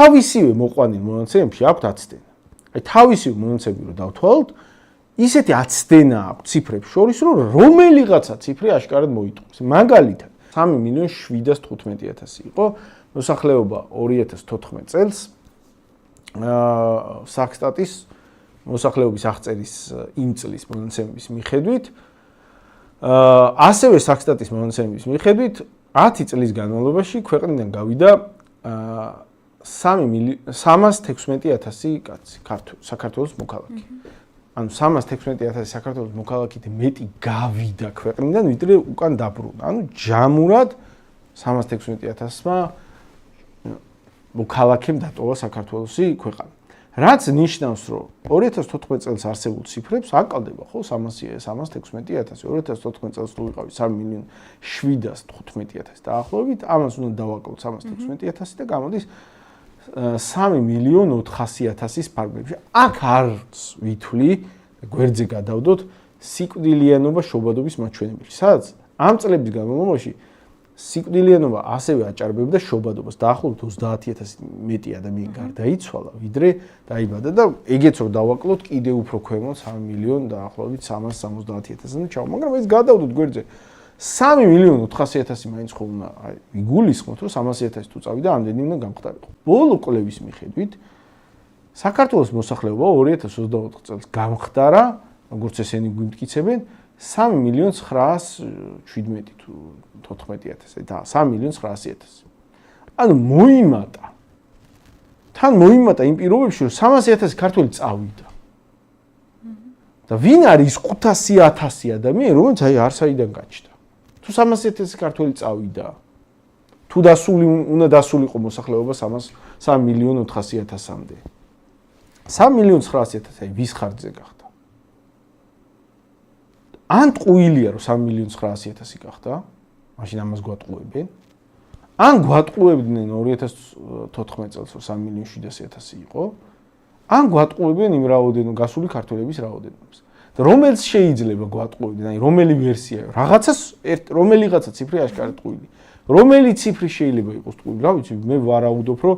თავისივე მოყვანილ მონაცემებში აქვთ აცდენა. აი თავისივე მონაცემები რო დავთვალოთ, ისეთი აცდენა აქვს ციფრებს შორის, რომ რომელიღაცა ციფრი აშკარად მოიტყვის. მაგალითად, 3.715.000 იყო მოსახლეობა 2014 წელს საქსტატის მოსახლეობის აღწერის იმ წლის მონაცემების მიხედვით, ასევე საქსტატის მონაცემების მიხედვით 10 წლის განმავლობაში ქვეყნიდან გავიდა 316.000 კაცი, საქართველოს მოქალაქე. ანუ 316.000 საქართველოს მოქალაქით მეტი გავიდა ქვეყნიდან, ვიდრე უკან დაბრუნა. ანუ ჯამურად 316.000-მა მოქალაქემ დატოვა საქართველოსი ქვეყანა. რაც ნიშნავს, რომ 2014 წელს არსებულ ციფრებს აკლდება ხო 316.000, 2014 წელს თუ ვიყავი 3.715.000 დაახლოებით, ამას უნდა დავაკლოთ 316.000 და გამოდის 3.400.000-ის ფარგლებში. აქ არც ვითვლი, გვერდზე გადავდოთ სიკვდილიანობა შობადობის მაჩვენებელი. სადაც ამ წლების განმავლობაში სიკვდილიანობა ასევე აჭარბებდა შობადობას. დაახლოებით 30.000 მეტი ადამიანი გარდაიცვალა, ვიდრე დაიბადა და ეგეც რომ დავაკლოთ, კიდევ უფრო ქვემოთ 3.000.000 დაახლოებით 370.000-ზე ჩავა. მაგრამ ეს გადავდოთ გვერდზე 3.400.000 მაინც ხო უნდა იგულისხმოთ, რომ 300.000 თუ წავიდა, ამდენი უნდა გამხდარიყო. ბოლო კვლევის მიხედვით საქართველოს მოსახლეობა 2024 წელს გამხდარა, როგორც ესენი გვიმტკიცებენ, 3.917.000 თუ 14.000 და 3.900.000. ანუ მოიმატა. თან მოიმატა იმ პირობებში, რომ 300.000 ქართველი წავიდა. და ვინ არის 500.000 ადამიანი, რომელიც აი არსაიდან გაჩნდა. თუ 300.000 ქართველი წავიდა, თუ უნდა დასულიყო მოსახლეობა 3.400.000-მდე. 3.900.000 აი ვის ხარჯზე გახდა? ან ტყუილია რომ 3.900.000 გახდა, მაშინ ამას გვატყუებენ. ან გვატყუებდნენ 2014 წელს რომ 3.700.000 იყო, ან გვატყუებენ იმ რაოდენო გასული ქართველების რაოდენობას. და რომელს შეიძლება გვატყუებდნენ, აი რომელი ვერსია, რომელიღაცა ციფრი აშკარად ტყუილი. რომელი ციფრი შეიძლება იყოს ტყუილი? რა ვიცი, მე ვარაუდობ, რომ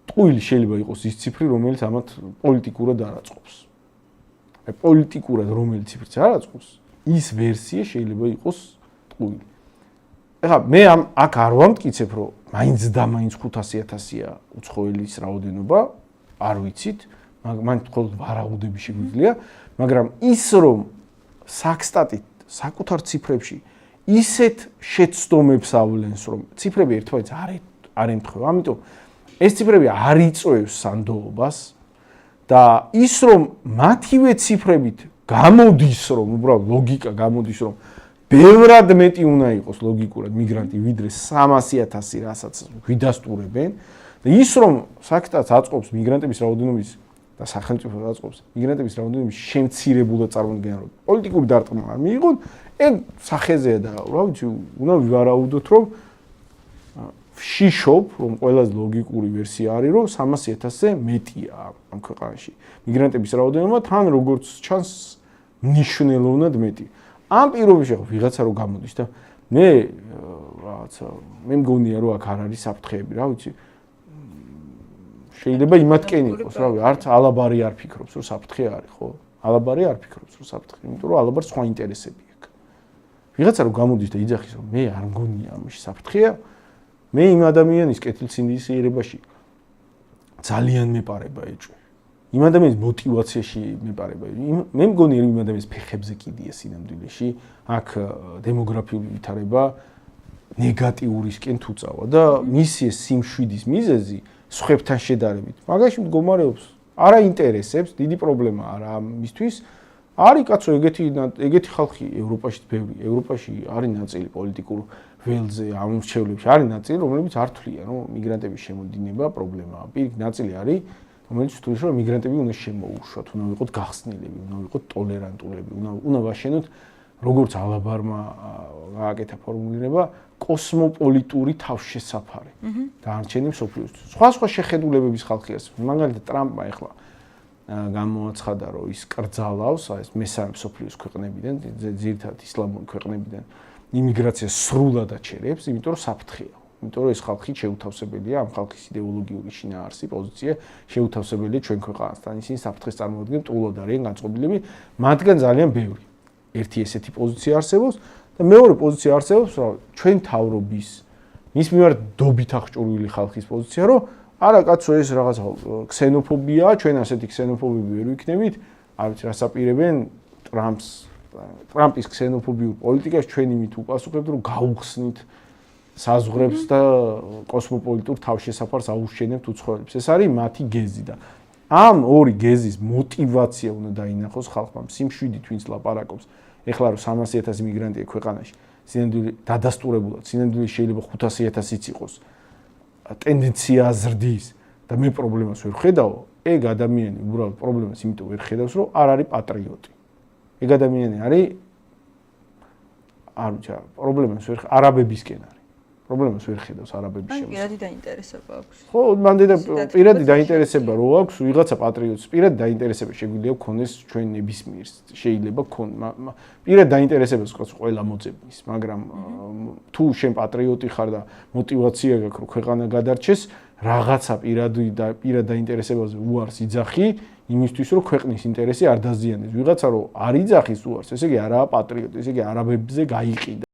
ტყუილი შეიძლება იყოს ის ციფრი, რომელიც ამათ პოლიტიკურად არ აწყობს. აი პოლიტიკურად რომელი ციფრიც არ აწყობს, ის ვერსია შეიძლება იყოს ტყუილი. ეხლა მე აქ არ ვამტკიცებ, რომ მაინც და მაინც 500.000-ია უცხოელის რაოდენობა, არ ვიცით, მაინც მხოლოდ ვარაუდები შეგვიძლია, მაგრამ ის რომ საქსტატი საკუთარ ციფრებში ისეთ შეცდომებს ავლენს, რომ ციფრები ერთმანეთს არ ემთხვევა, ამიტომ ეს ციფრები არ იწვევს სანდოობას და ის რომ მათივე ციფრებით გამოდის, რომ უბრალოდ ლოგიკა გამოდის, რომ ბევრად მეტი უნდა იყოს ლოგიკურად მიგრანტი, ვიდრე 300.000, რასაც გვიდასტურებენ და ის რომ საქსტატს აწყობს მიგრანტების რაოდენობის და სახელმწიფოს აწყობს მიგრანტების რაოდენობის შემცირებულად წარმოადგენა, რომ პოლიტიკური დარტყმა არ მიიღონ, ეგ სახეზეა და რა ვიცი, უნდა ვივარაუდოთ, რომ ვშიშობ, რომ ყველაზე ლოგიკური ვერსია არის, რომ 300.000-ზე მეტია ამ ქვეყანაში მიგრანტების რაოდენობა, თან როგორც ჩანს მნიშვნელოვნად მეტი. ამ პირობებში ვიღაცა რო გამოდის და მე რაღაცა მე მგონია რომ აქ არ არის საფრთხეები, რა ვიცი. შეიძლება იმათკენ იყოს, რა ვიცი, არც ალაბარი არ ფიქრობს, რომ საფრთხე არის, ხო? ალაბარი არ ფიქრობს, რომ საფრთხე, იმიტომ რომ ალაბარ სხვა ინტერესები აქვს. ვიღაცა რო გამოდის და იძახის, რომ მე არ მგონია ამაში საფრთხეა, მე იმ ადამიანის კეთილსინდისიერებაში ძალიან მეპარება ეჭვი. იმ ადამიანის мотиваციაში მეპარება. მე მგონია რომ იმ ადამიანის ფეხებზე კიდია სინამდვილეში, აქ დემოგრაფიული ვითარება ნეგატიურისკენ თუ წავა და მისი სიმშვიდის მიზეზი სხვებთან შედარებით. მაგაში მდგომარეობს არა ინტერესებს, დიდი პრობლემა არა მისთვის. არის კაცო ეგეთი ხალხი ევროპაში ბევრი. ევროპაში არის ნაწილი პოლიტიკურ ველზე, ამორჩევლებში არის ნაწილი, რომლებიც არ თვლიან, რომ მიგრანტების შემოდინება პრობლემაა. პირიქით ნაწილი არის რომელიც თulis რომ მიგრანტები უნდა შემოუშვათ, უნდა ვიყოთ გახსნილები, უნდა ვიყოთ ტოლერანტულები, უნდა ვაშენოთ როგორც ალაბარმა გააკეთა ფორმულირება კოსმოპოლიტური თავშესაფარი. დაარჩენი მსოფლიოსთვის. სხვა შეხედულებების ხალხი არის. მაგალითად ტრამპმა ახლა გამოაცხადა, რომ ის კრძალავს ეს მესამე მსოფლიოს ქვეყნებიდან, ძირითადად ისლამური ქვეყნებიდან იმიგრაციას სრულად აჩერებს, იმიტომ რომ საფრთხეა. იმიტომ რომ ეს ხალხი შეუთავსებელია, ამ ხალხის იდეოლოგიური შინაარსი, პოზიცია შეუთავსებელია ჩვენ ქვეყანასთან. ისინი საფრთხეს წარმოადგენენ, ტყუილად არიან განწყობილები, მათგან ძალიან ბევრი. ერთი ესეთი პოზიცია არსებობს და მეორე პოზიცია არსებობს, რომ ჩვენ თავრობის მის მიმართ დობით აღჭურვილი ხალხის პოზიცია, რომ არა კაცო ეს რაღაც ქსენოფობია, ჩვენ ასეთი ქსენოფობები ვერ ვიქნებით, არ ვიცი რას აპირებენ ტრამპის ქსენოფობიურ პოლიტიკას ჩვენ იმით უპასუხებთ, რომ გაუხსნით საზღვრებს და კოსმოპოლიტურ თავშესაფარს აუშენებთ უცხოელებს. ეს არის მათი გეზი და ამ ორი გეზის мотиваცია უნდა დაინახოს ხალხმა. სიმშვიდით ვინც ლაპარაკობს, ეხლა რომ 300,000 მიგრანტია ქვეყანაში, სინამდვილე დადასტურებულად, სინამდვილე შეიძლება 500,000-იც იყოს. ტენდენცია ზრდის და მე პრობლემას ვერ ხედავ, ეგ ადამიანი უბრალოდ პრობლემას იმიტომ ვერ ხედავს, რომ არ არის პატრიოტი. ეგ ადამიანი არის არ ვიცი, პრობლემას ვერ არაბებისკენ არის. პრობლემას ვერ ხედავს არაბების შემოსავლას. პირადი დაინტერესება აქვს. ხო, მან პირადი დაინტერესება რო აქვს, ვიღაცა პატრიოტს პირადი დაინტერესება შეგვიძლია გქონდეს ჩვენ ნებისმიერს. შეიძლება გქონდეს. პირადი დაინტერესებას ყველა მოძებნის, მაგრამ თუ შენ პატრიოტი ხარ და мотиваცია გაქვს რომ ქვეყანა გადარჩეს, რაღაცა პირადი დაინტერესებაზე უარს იძახი, იმისთვის რომ ქვეყნის ინტერესი არ დაზიანდეს. ვიღაცა რო არ იძახის უარს, ესე იგი არაა პატრიოტი, ესე იგი არაბებზე გაიყიდა.